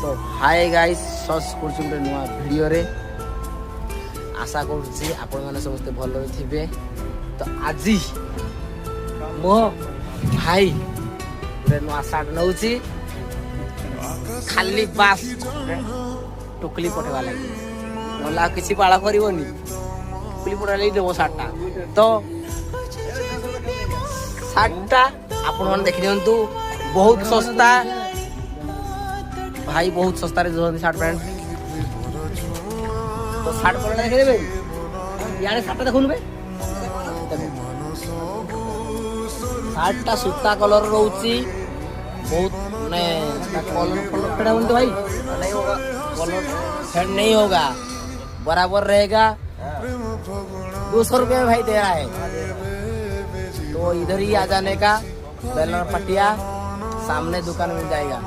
तो hi guys सस करछु गोटे नुआ वीडियो रे आशा करछि आपण माने समस्त भलो थिबे। तो आज मो भाई गोटे नुआ साट नउछि खाली बास टुकली पठेवा लागि मला किछि पाळा करिवोनी टुकली पठा लई देबो साटटा। तो साटटा आपण माने देखि दियंतु बहुत सस्ता भाई, बहुत सस्ता रे जो शर्ट पैंट। तो शर्ट पैंट देखे देबे यार शर्ट देखुन बे शर्टटा सूता कलर रहउची बहुत माने कलर कलर फेडा बोलते भाई नहीं होगा, कलर फेड नहीं होगा, बराबर रहेगा। 200 रुपये में भाई दे रहा है। तो इधर ही आ जाने का, बेलर पटिया सामने दुकान मिल जाएगा।